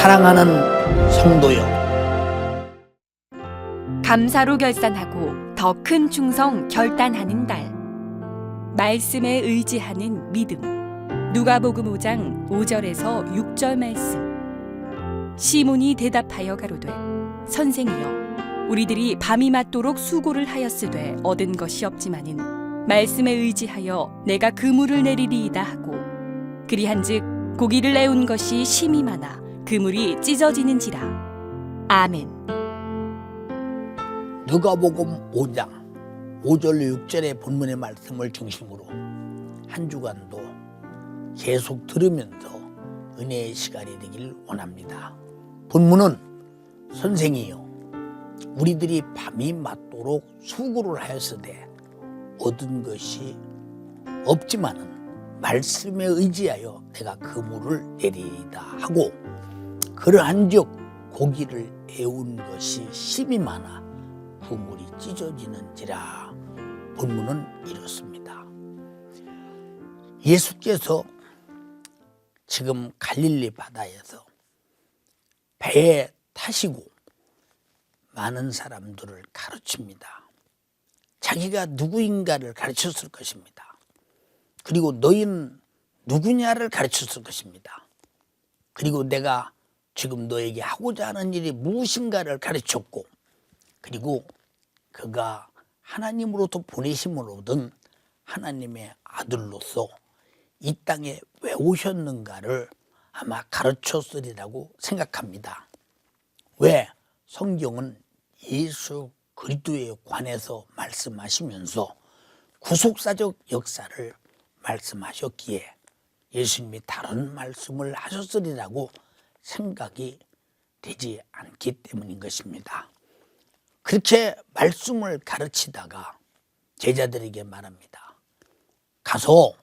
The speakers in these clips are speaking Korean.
사랑하는 성도여, 감사로 결산하고 더 큰 충성 결단하는 날. 말씀에 의지하는 믿음. 누가복음 5장 5절에서 6절 말씀. 시몬이 대답하여 가로되, 선생이여, 우리들이 밤이 맞도록 수고를 하였으되 얻은 것이 없지만은 말씀에 의지하여 내가 그물을 내리리이다 하고, 그리한즉 고기를 내온 것이 심이 많아 그물이 찢어지는지라. 아멘. 누가복음 5장 5절 6절의 본문의 말씀을 중심으로 한 주간도 계속 들으면서 은혜의 시간이 되길 원합니다. 본문은 선생이요, 우리들이 밤이 맞도록 수고를 하였으되 얻은 것이 없지만은 말씀에 의지하여 내가 그물을 내리이다 하고, 그러한즉 고기를 애운 것이 심이 많아 그물이 찢어지는지라. 본문은 이렇습니다. 예수께서 지금 갈릴리 바다에서 배에 타시고 많은 사람들을 가르칩니다. 자기가 누구인가를 가르쳤을 것입니다. 그리고 너희는 누구냐를 가르쳤을 것입니다. 그리고 내가 지금 너에게 하고자 하는 일이 무엇인가를 가르쳤고, 그리고 그가 하나님으로부터 보내심을 얻은 하나님의 아들로서 이 땅에 왜 오셨는가를 아마 가르쳤으리라고 생각합니다. 왜? 성경은 예수 그리스도에 관해서 말씀하시면서 구속사적 역사를 말씀하셨기에 예수님이 다른 말씀을 하셨으리라고 생각이 되지 않기 때문인 것입니다. 그렇게 말씀을 가르치다가 제자들에게 말합니다. 가서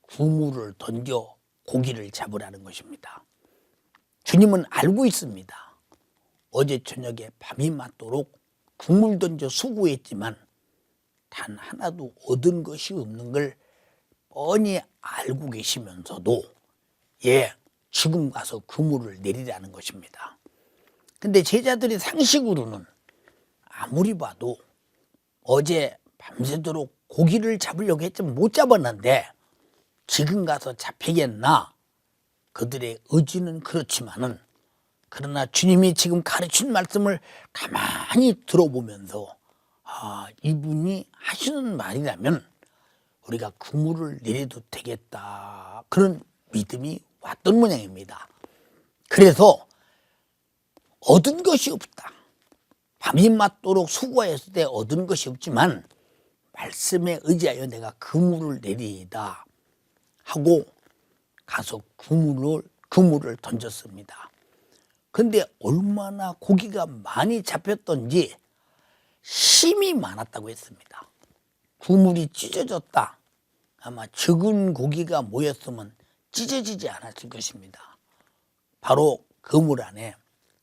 그물을 던져 고기를 잡으라는 것입니다. 주님은 알고 있습니다. 어제 저녁에 밤이 맞도록 그물 던져 수고했지만 단 하나도 얻은 것이 없는 걸 뻔히 알고 계시면서도 지금 가서 그물을 내리라는 것입니다. 근데 제자들이 상식으로는 아무리 봐도 어제 밤새도록 고기를 잡으려고 했지만 못 잡았는데 지금 가서 잡히겠나? 그들의 의지는 그렇지만은, 그러나 주님이 지금 가르친 말씀을 가만히 들어보면서 이분이 하시는 말이라면 우리가 그물을 내려도 되겠다, 그런 믿음이 왔던 모양입니다. 그래서 얻은 것이 없다, 밤이 맞도록 수고했을 때 얻은 것이 없지만 말씀에 의지하여 내가 그물을 내리이다 하고 가서 그물을 던졌습니다. 근데 얼마나 고기가 많이 잡혔던지 심이 많았다고 했습니다. 그물이 찢어졌다. 아마 적은 고기가 모였으면 찢어지지 않았을 것입니다. 바로 그물 안에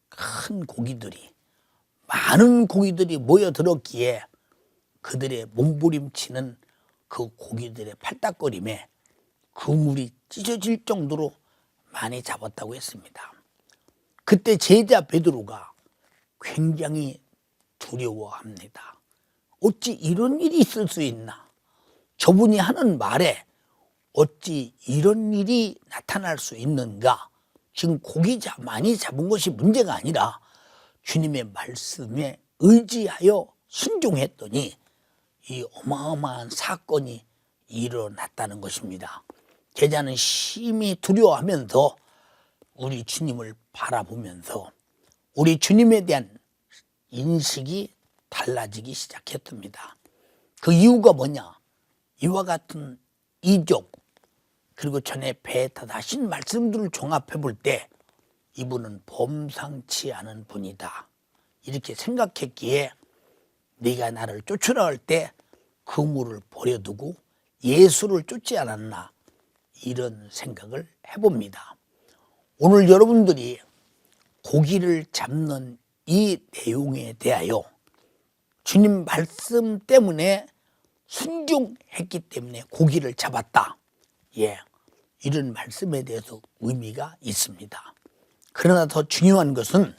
큰 고기들이, 많은 고기들이 모여들었기에 그들의 몸부림치는 그 고기들의 팔딱거림에 그물이 찢어질 정도로 많이 잡았다고 했습니다. 그때 제자 베드로가 굉장히 두려워합니다. 어찌 이런 일이 있을 수 있나? 저분이 하는 말에 어찌 이런 일이 나타날 수 있는가? 지금 고기 많이 잡은 것이 문제가 아니라 주님의 말씀에 의지하여 순종했더니 이 어마어마한 사건이 일어났다는 것입니다. 제자는 심히 두려워하면서 우리 주님을 바라보면서 우리 주님에 대한 인식이 달라지기 시작했답니다. 그 이유가 뭐냐? 이와 같은 이적, 그리고 전에 배에 타다 하신 말씀들을 종합해 볼 때 이분은 범상치 않은 분이다, 이렇게 생각했기에 네가 나를 쫓으라 할 때 그물을 버려두고 예수를 쫓지 않았나, 이런 생각을 해봅니다. 오늘 여러분들이 고기를 잡는 이 내용에 대하여 주님 말씀 때문에 순종했기 때문에 고기를 잡았다, 이런 말씀에 대해서 의미가 있습니다. 그러나 더 중요한 것은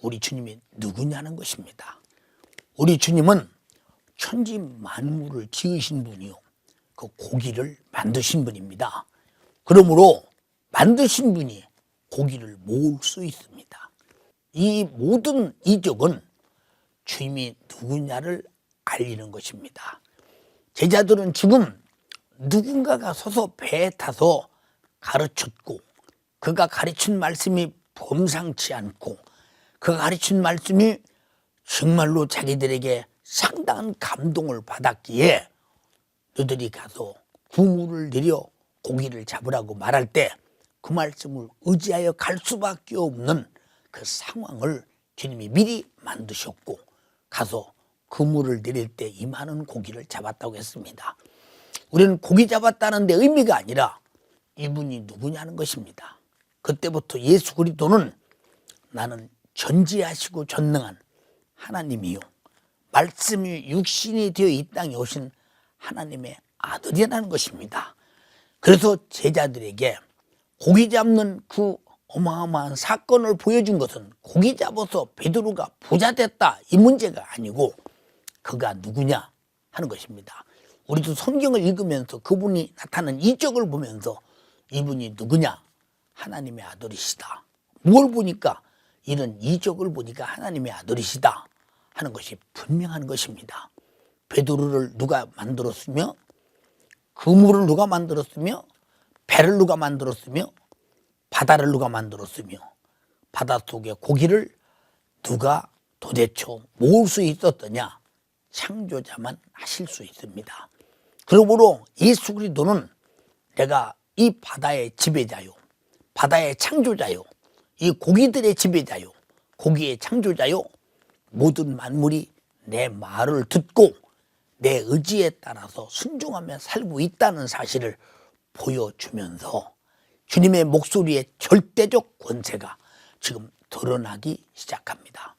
우리 주님이 누구냐는 것입니다. 우리 주님은 천지 만물을 지으신 분이요, 그 고기를 만드신 분입니다. 그러므로 만드신 분이 고기를 모을 수 있습니다. 이 모든 이적은 주님이 누구냐를 알리는 것입니다. 제자들은 지금 누군가가 서서 배에 타서 가르쳤고, 그가 가르친 말씀이 범상치 않고, 그가 가르친 말씀이 정말로 자기들에게 상당한 감동을 받았기에 너희들이 가서 그물을 내려 고기를 잡으라고 말할 때 그 말씀을 의지하여 갈 수밖에 없는 그 상황을 주님이 미리 만드셨고, 가서 그물을 내릴 때 이 많은 고기를 잡았다고 했습니다. 우리는 고기 잡았다는 데 의미가 아니라 이분이 누구냐는 것입니다. 그때부터 예수 그리스도는 나는 전지하시고 전능한 하나님이요, 말씀이 육신이 되어 이 땅에 오신 하나님의 아들이라는 것입니다. 그래서 제자들에게 고기 잡는 그 어마어마한 사건을 보여준 것은 고기 잡아서 베드로가 부자 됐다 이 문제가 아니고 그가 누구냐 하는 것입니다. 우리도 성경을 읽으면서 그분이 나타난 이적을 보면서 이분이 누구냐, 하나님의 아들이시다. 뭘 보니까? 이런 이적을 보니까 하나님의 아들이시다 하는 것이 분명한 것입니다. 베드로를 누가 만들었으며, 그물을 누가 만들었으며, 배를 누가 만들었으며, 바다를 누가 만들었으며, 바닷속에 고기를 누가 도대체 모을 수 있었더냐? 창조자만 하실 수 있습니다. 그러므로 예수 그리스도는 내가 이 바다의 지배자요, 바다의 창조자요, 이 고기들의 지배자요, 고기의 창조자요, 모든 만물이 내 말을 듣고 내 의지에 따라서 순종하며 살고 있다는 사실을 보여주면서 주님의 목소리의 절대적 권세가 지금 드러나기 시작합니다.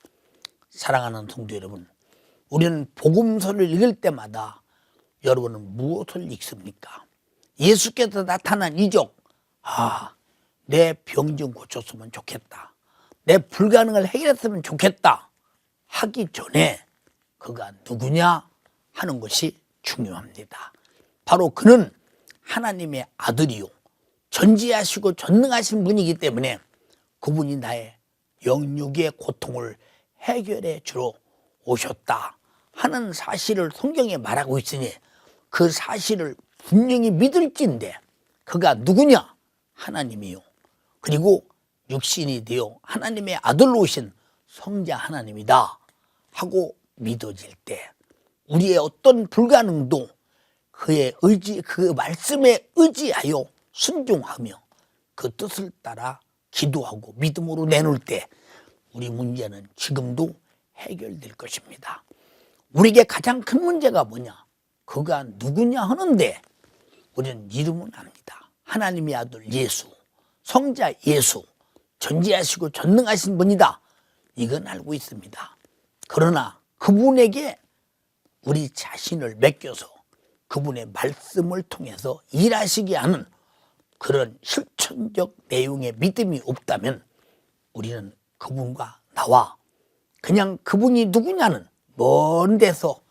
사랑하는 성도 여러분, 우리는 복음서를 읽을 때마다 여러분은 무엇을 읽습니까? 예수께서 나타난 이적, 내 병 좀 고쳤으면 좋겠다, 내 불가능을 해결했으면 좋겠다 하기 전에 그가 누구냐 하는 것이 중요합니다. 바로 그는 하나님의 아들이요, 전지하시고 전능하신 분이기 때문에 그분이 나의 영육의 고통을 해결해 주러 오셨다 하는 사실을 성경에 말하고 있으니 그 사실을 분명히 믿을진데 그가 누구냐? 하나님이요, 그리고 육신이 되어 하나님의 아들로 오신 성자 하나님이다 하고 믿어질 때 우리의 어떤 불가능도 그의 의지, 그 말씀에 의지하여 순종하며 그 뜻을 따라 기도하고 믿음으로 내놓을 때 우리 문제는 지금도 해결될 것입니다. 우리에게 가장 큰 문제가 뭐냐? 그가 누구냐 하는데 우리는 이름은 압니다. 하나님의 아들 예수, 성자 예수, 전지하시고 전능하신 분이다. 이건 알고 있습니다. 그러나 그분에게 우리 자신을 맡겨서 그분의 말씀을 통해서 일하시게 하는 그런 실천적 내용의 믿음이 없다면 우리는 그분과 나와 그냥 그분이 누구냐는 먼 데서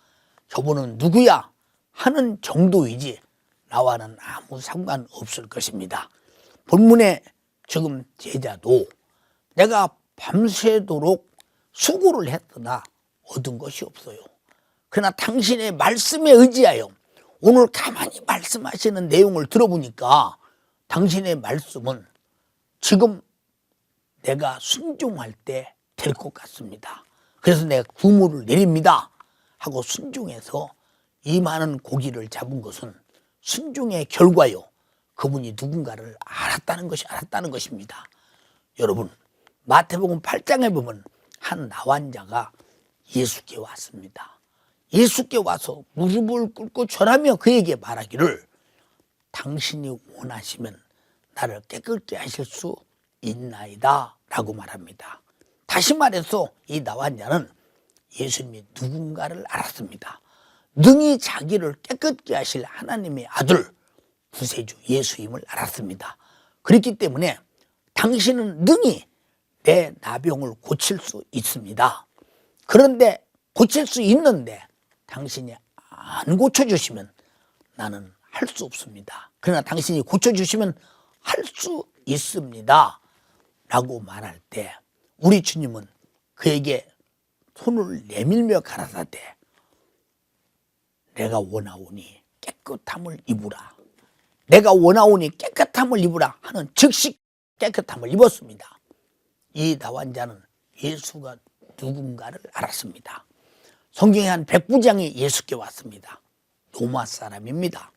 저분은 누구야 하는 정도이지 나와는 아무 상관없을 것입니다. 본문에 지금 제자도 내가 밤새도록 수고를 했으나 얻은 것이 없어요. 그러나 당신의 말씀에 의지하여 오늘 가만히 말씀하시는 내용을 들어보니까 당신의 말씀은 지금 내가 순종할 때 될 것 같습니다. 그래서 내가 그물을 내립니다 하고 순종해서 이 많은 고기를 잡은 것은 순종의 결과요, 그분이 누군가를 알았다는 것입니다. 여러분, 마태복음 8장에 보면 한 나환자가 예수께 왔습니다. 예수께 와서 무릎을 꿇고 절하며 그에게 말하기를 당신이 원하시면 나를 깨끗게 하실 수 있나이다 라고 말합니다. 다시 말해서 이 나환자는 예수님이 누군가를 알았습니다. 능히 자기를 깨끗게 하실 하나님의 아들 구세주 예수임을 알았습니다. 그렇기 때문에 당신은 능히 내 나병을 고칠 수 있습니다. 그런데 고칠 수 있는데 당신이 안 고쳐주시면 나는 할 수 없습니다. 그러나 당신이 고쳐주시면 할 수 있습니다. 라고 말할 때 우리 주님은 그에게 손을 내밀며 가라사대 내가 원하오니 깨끗함을 입으라. 내가 원하오니 깨끗함을 입으라 하는 즉시 깨끗함을 입었습니다. 이 나환자는 예수가 누군가를 알았습니다. 성경에 한 백부장이 예수께 왔습니다. 로마 사람입니다.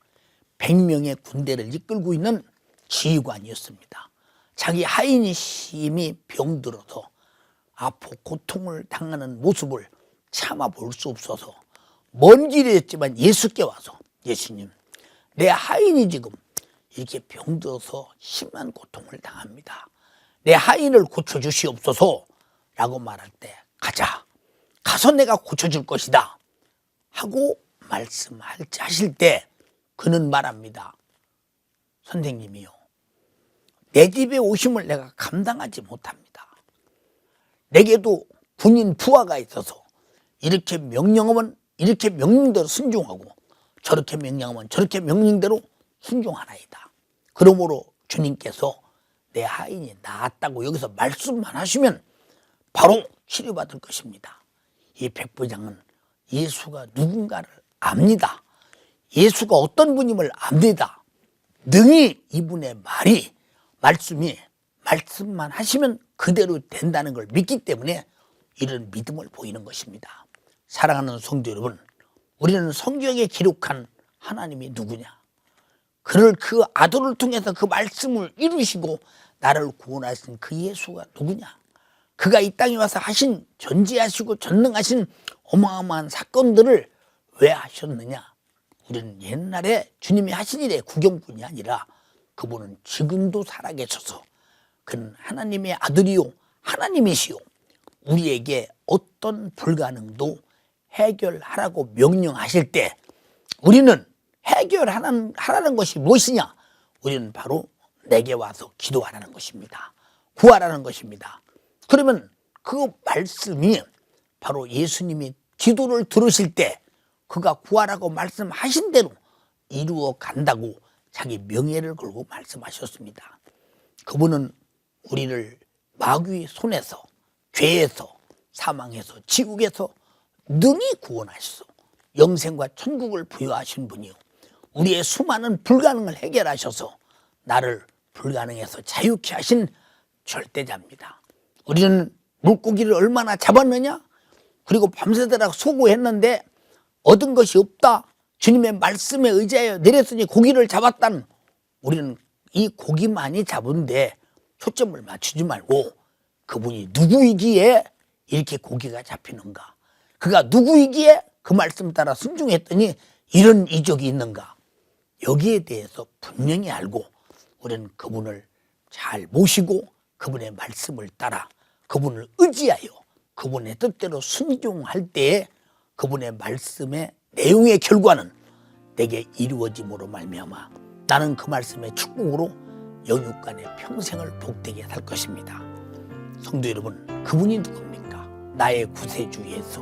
100명의 군대를 이끌고 있는 지휘관이었습니다. 자기 하인이 심히 병들어서 아프고 고통을 당하는 모습을 참아볼 수 없어서 먼 길이었지만 예수께 와서 예수님, 내 하인이 지금 이렇게 병들어서 심한 고통을 당합니다. 내 하인을 고쳐주시옵소서 라고 말할 때 가서 내가 고쳐줄 것이다 하고 말씀하실 때 그는 말합니다. 선생님이요, 내 집에 오심을 내가 감당하지 못합니다. 내게도 군인 부하가 있어서 이렇게 명령하면 이렇게 명령대로 순종하고 저렇게 명령하면 저렇게 명령대로 순종하나이다. 그러므로 주님께서 내 하인이 나았다고 여기서 말씀만 하시면 바로 치료받을 것입니다. 이 백부장은 예수가 누군가를 압니다. 예수가 어떤 분임을 압니다. 능히 이분의 말씀만 하시면 그대로 된다는 걸 믿기 때문에 이런 믿음을 보이는 것입니다. 사랑하는 성도 여러분, 우리는 성경에 기록한 하나님이 누구냐? 그를 그 아들을 통해서 그 말씀을 이루시고 나를 구원하신 그 예수가 누구냐? 그가 이 땅에 와서 하신 전지하시고 전능하신 어마어마한 사건들을 왜 하셨느냐? 우리는 옛날에 주님이 하신 일의 구경꾼이 아니라 그분은 지금도 살아계셔서 그는 하나님의 아들이요 하나님이시요 우리에게 어떤 불가능도 해결하라고 명령하실 때 우리는 해결하라는 것이 무엇이냐? 우리는 바로 내게 와서 기도하라는 것입니다. 구하라는 것입니다. 그러면 그 말씀이 바로 예수님이 기도를 들으실 때 그가 구하라고 말씀하신 대로 이루어 간다고 자기 명예를 걸고 말씀하셨습니다. 그분은 우리를 마귀의 손에서, 죄에서, 사망에서, 지옥에서 능히 구원하셔서 영생과 천국을 부여하신 분이요, 우리의 수많은 불가능을 해결하셔서 나를 불가능에서 자유케 하신 절대자입니다. 우리는 물고기를 얼마나 잡았느냐? 그리고 밤새도록 수고했는데 얻은 것이 없다. 주님의 말씀에 의지하여 내렸으니 고기를 잡았다는, 우리는 이 고기만이 잡은데 초점을 맞추지 말고 그분이 누구이기에 이렇게 고기가 잡히는가? 그가 누구이기에 그 말씀 따라 순종했더니 이런 이적이 있는가? 여기에 대해서 분명히 알고 우리는 그분을 잘 모시고 그분의 말씀을 따라 그분을 의지하여 그분의 뜻대로 순종할 때에 그분의 말씀의 내용의 결과는 내게 이루어짐으로 말미암아 나는 그 말씀의 축복으로 영육간의 평생을 복되게 살 것입니다. 성도 여러분, 그분이 누굽니까? 나의 구세주 예수.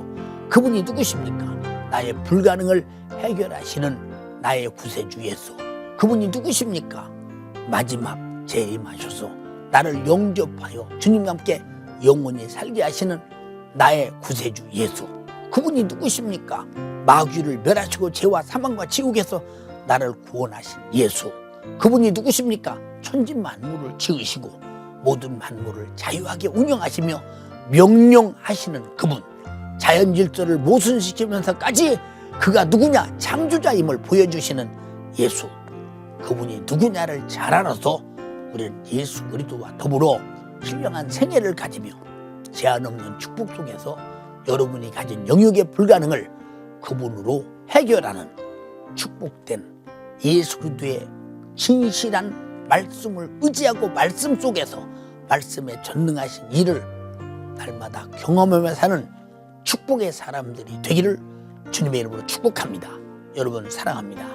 그분이 누구십니까? 나의 불가능을 해결하시는 나의 구세주 예수. 그분이 누구십니까? 마지막 재림하셔서 나를 영접하여 주님과 함께 영원히 살게 하시는 나의 구세주 예수. 그분이 누구십니까? 마귀를 멸하시고 죄와 사망과 지옥에서 나를 구원하신 예수. 그분이 누구십니까? 천지 만물을 지으시고 모든 만물을 자유하게 운영하시며 명령하시는 그분. 자연 질서를 모순시키면서까지 그가 누구냐? 창조자임을 보여주시는 예수. 그분이 누구냐를 잘 알아서 우리는 예수 그리스도와 더불어 신령한 생애를 가지며 제한 없는 축복 속에서 여러분이 가진 영역의 불가능을 그분으로 해결하는 축복된 예수 그리스도의 진실한 말씀을 의지하고 말씀 속에서 말씀에 전능하신 일을 날마다 경험하며 사는 축복의 사람들이 되기를 주님의 이름으로 축복합니다. 여러분 사랑합니다.